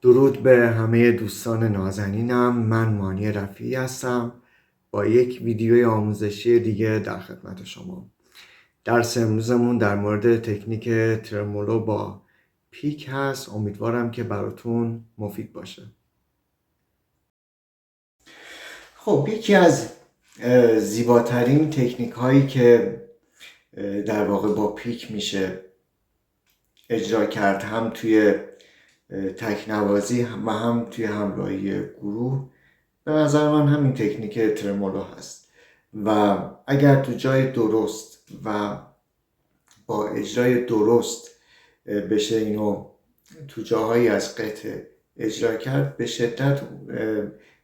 درود به همه دوستان نازنینم. من مانی رفیعی هستم با یک ویدیوی آموزشی دیگه در خدمت شما. درس امروزمون در مورد تکنیک ترمولو با پیک هست. امیدوارم که براتون مفید باشه. خب یکی از زیباترین تکنیک هایی که در واقع با پیک میشه اجرا کرد، هم توی تکنوازی و هم توی همراهی گروه، به نظر من همین تکنیک ترمولو هست و اگر تو جای درست و با اجرای درست بشه اینو تو جاهایی از قطعه اجرا کرد، به شدت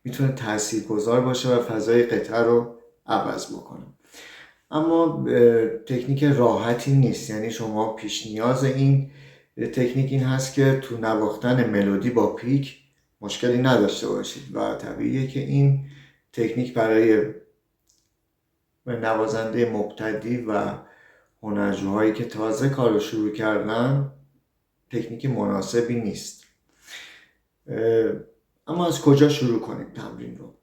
میتونه تاثیرگذار باشه و فضای قطعه رو عوض بکنه. اما تکنیک راحتی نیست، یعنی شما پیش نیاز این تکنیک این هست که تو نواختن ملودی با پیک مشکلی نداشته باشید و طبیعیه که این تکنیک برای نوازنده مبتدی و هنرجوهایی که تازه کارو شروع کردن تکنیک مناسبی نیست. اما از کجا شروع کنیم تمرین رو؟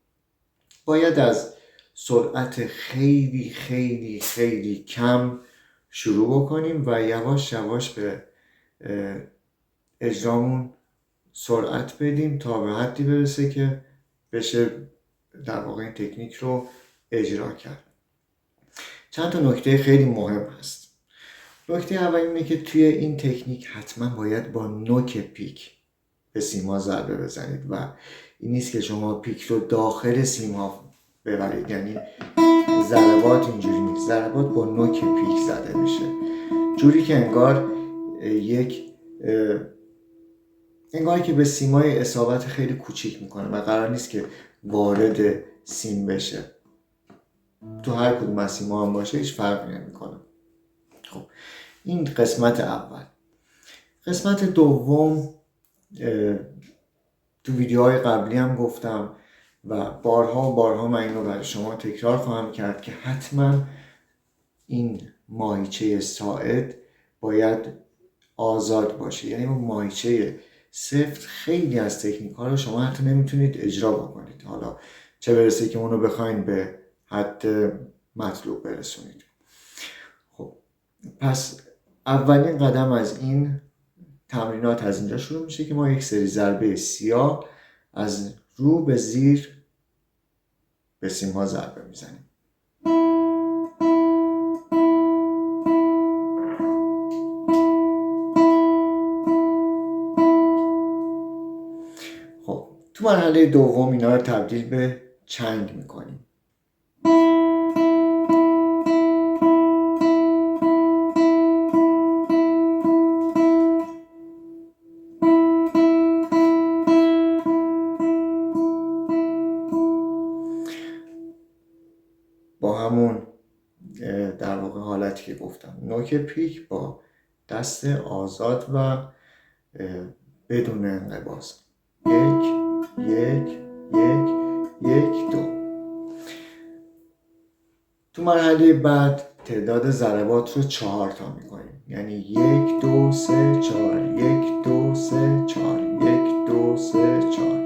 باید از سرعت خیلی خیلی خیلی کم شروع بکنیم و یواش یواش به اجرامون سرعت بدیم تا به حدی برسه که بشه در واقع این تکنیک رو اجرا کرد. چند تا نکته خیلی مهم هست. نکته اول اینه که توی این تکنیک حتما باید با نوک پیک به سیما ضربه بزنید و این نیست که شما پیک رو داخل سیما ببرید، یعنی ضربات اینجوری نیست، ضربات با نوک پیک زده میشه، جوری که انگار که به سیمای اصابت خیلی کوچیک میکنه و قرار نیست که وارد سیم بشه. تو هر کدوم از سیما هم باشه هیچ فرقی نمیکنه. خب این قسمت اول. قسمت دوم تو ویدیوهای قبلی هم گفتم و بارها و بارها من این رو برای شما تکرار خواهم کرد که حتما این ماهیچه ساعد باید آزاد باشه. یعنی اون ماهیچه سفت خیلی از تکنیک ها رو شما حتی نمیتونید اجرا بکنید، حالا چه برسه که اونو بخواین به حد مطلوب برسونید. خب پس اولین قدم از این تمرینات از اینجا شروع میشه که ما یک سری ضربه سیاه از رو به زیر به سیم ها ضربه میزنیم. خب تو مرحله دوم اینا رو تبدیل به چنگ میکنیم. با همون در واقع حالتی که گفتم، نوک پیک با دست آزاد و بدون انقباض. یک دو. تو مرحله بعد تعداد ضربات رو 4 تا میکنیم، یعنی 1 2 3 4 1 2 3 4 1 2 3 4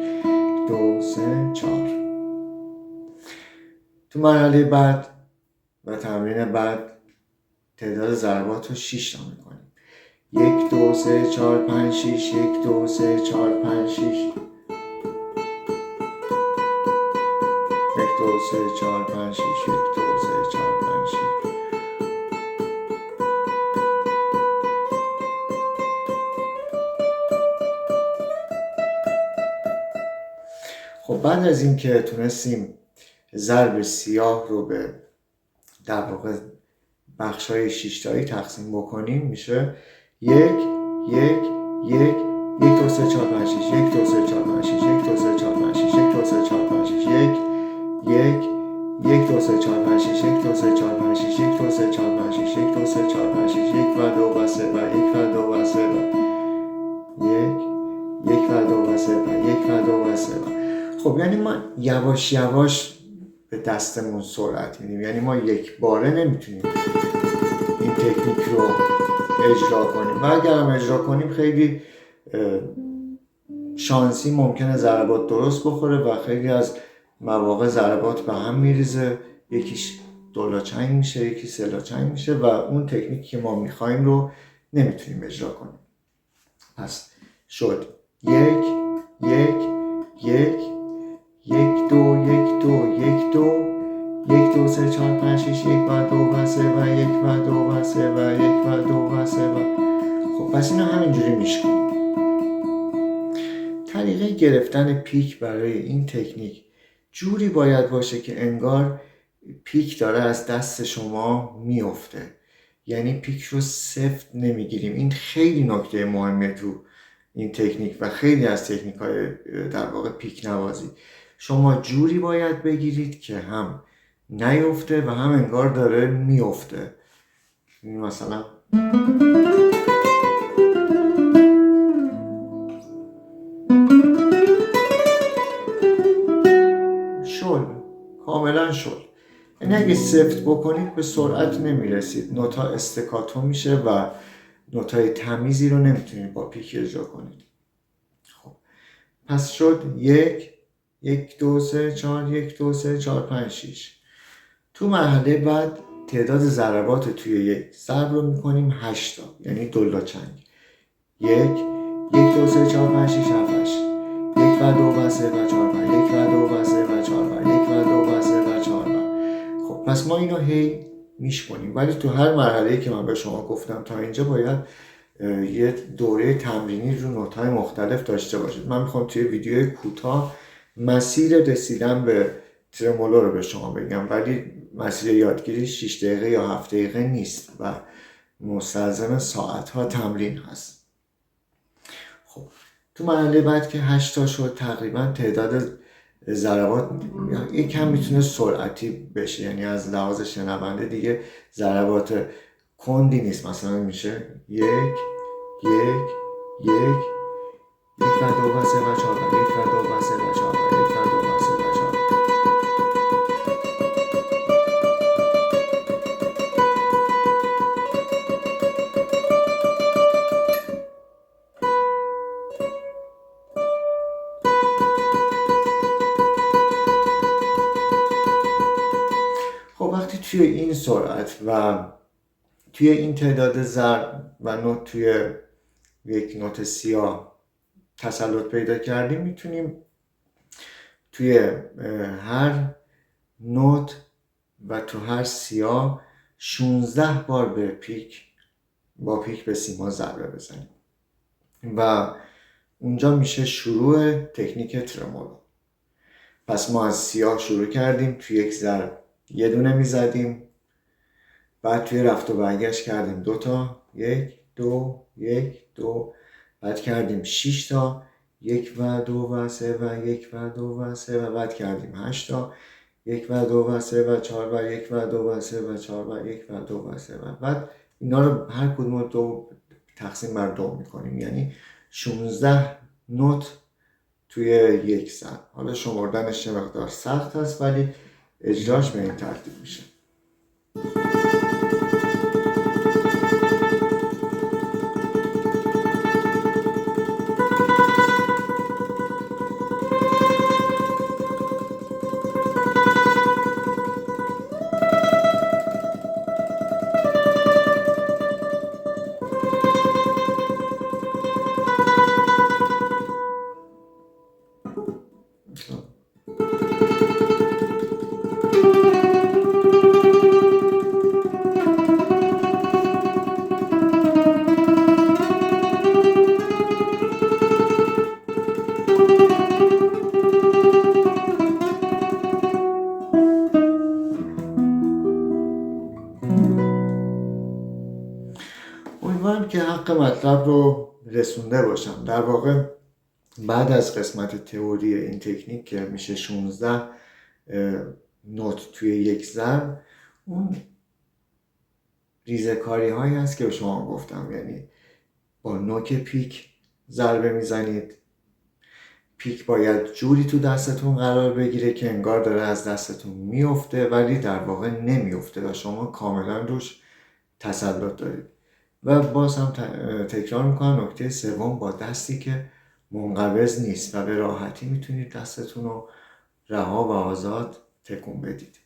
2 3 4. تو مرحله بعد و تمرین بعد تعداد ضربات رو 6 تا میکنیم، 1 2 3 4 5 6 1 2 3 4 5 6 1 دو سه چهار پنج شیش، 1 2 3 4 5 6. خب بعد از این که تونستیم ضرب سیاه رو به در واقع بخش‌های 6 تایی تقسیم بکنیم، میشه 1 1 1 1 2 3 4 5 6 1 2 3 4 5 6 1 2 3 4 5 6 1 2 3 4 5 6 1 1 1 2 3 4 5 6 1 2 3 4 5 6 1 2 3 4 5 6 1 2 3 4 5 6 1 و 2 و 3 و 1 و 2 و 3 و 1 1 و 2 و 3 و 1 و 2 و 3 و. خب یعنی ما یواش یواش به دستمون سرعت میدیم، یعنی ما یک باره نمیتونیم این تکنیک رو اجرا کنیم و اگر هم اجرا کنیم خیلی شانسی ممکنه ضربات درست بخوره و خیلی از مواقع ضربات به هم میریزه، یکیش دولاچنگ میشه یکی سه‌لاچنگ میشه و اون تکنیکی که ما میخوایم رو نمیتونیم اجرا کنیم. پس شد 1 1 1 1 2 1 2 1 2 1 2 3 4 5 6 1 و 2 و 3 و 1 و 2 و 3 و 1 و 2 و 3 و. خب پس اینو همینجوری میشکنیم. طریقه گرفتن پیک برای این تکنیک جوری باید باشه که انگار پیک داره از دست شما میفته، یعنی پیک رو سفت نمیگیریم. این خیلی نکته مهمه تو این تکنیک و خیلی از تکنیک های در واقع پیک نوازی. شما جوری باید بگیرید که هم نیفته و هم انگار داره میفته. مثلا شل، کاملا شل. یعنی اگه سفت بکنید به سرعت نمیرسید، نوتا استکاتو میشه و نوتای تمیزی رو نمیتونید با پیک اجرا کنید. خب پس شد 1 1 2 3 4 1 2 3 4 5 6. تو مرحله بعد تعداد ضربات توی یک ضرب رو میکنیم 8 تا، یعنی دولاچنگ. 1 1 2 3 4 5 6 7 8 1 و 2 و 3 و 4 و 1 و 2 و 3 و 4 و 1 و 2 و 3 و 4 و. خب پس ما اینو هی میشکنیم، ولی تو هر مرحله‌ای که من به شما گفتم تا اینجا باید یه دوره تمرینی رو نوت‌های مختلف داشته باشید. من میخوام توی ویدیو کوتاه مسیر رسیدن به ترمولو رو به شما بگم، ولی مسیر یادگیری 6 دقیقه یا 7 دقیقه نیست و مستلزم ساعت‌ها تمرین هست. خب تو مرحله بعد که 8 تا شد تقریبا تعداد ضربات یکم میتونه سرعتی بشه، یعنی از لحاظ شنونده دیگه ضربات کندی نیست. مثلا میشه 1 1 1 1 و 2 و 3 و 4 و 1 و 2 و 3 و 4 و 1 و 2 و 3 و 4. خب وقتی توی این سرعت و توی این تعداد ضرب و نوت توی یک نوت سیاه تسلط پیدا کردیم، میتونیم توی هر نوت و تو هر سیاه 16 بار با پیک به سیما ضربه بزنیم و اونجا میشه شروع تکنیک ترمولو. پس ما از سیاه شروع کردیم، توی یک ضرب یه دونه میزدیم، بعد توی رفت و برگشت کردیم 2 تا 1 2 1 2، بعد کردیم 6 تا 1 و 2 و 3 و 1 و 2 و 3 و بعد کردیم 8 تا 1 و 2 و 3 و 4 و 1 و 2 و 3 و 4 و 1 و 2 و 3 و بعد اینا رو هر کدوم رو 2 تقسیم بر 2 میکنیم، یعنی 16 نوت توی یک ضرب. حالا شمردنش یه مقدار سخت هست ولی اجراش به این ترتیب میشه. مطلب رو رسونده باشم. در واقع بعد از قسمت تئوری این تکنیک که میشه 16 نوت توی یک ضرب، اون ریزکاری هایی هست که به شما گفتم، یعنی با نوک پیک ضربه میزنید. پیک باید جوری تو دستتون قرار بگیره که انگار داره از دستتون میفته ولی در واقع نمیفته و شما کاملا روش تسلط دارید. و باز هم تکرار میکنم، نکته سوم، با دستی که منقبض نیست و به راحتی میتونید دستتون رو رها و آزاد تکون بدید.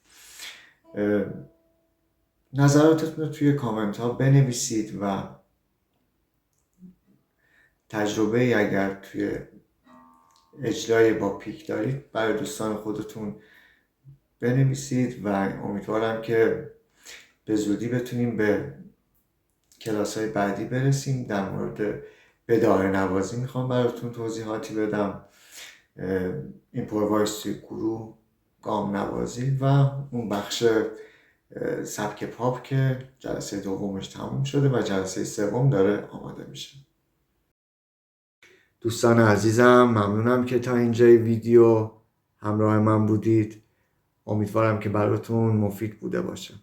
نظراتتون رو توی کامنت ها بنویسید و تجربه اگر توی اجرای با پیک دارید برای دوستان خودتون بنویسید و امیدوارم که به زودی بتونیم به کلاس های بعدی برسیم. در مورد بداهه نوازی میخوام براتون توضیحاتی بدم، ایمپرووایز توی گروه، گام نوازی و اون بخش سبک پاپ که جلسه دومش تموم شده و جلسه سوم داره آماده میشه. دوستان عزیزم، ممنونم که تا اینجای ویدیو همراه من بودید. امیدوارم که براتون مفید بوده باشه.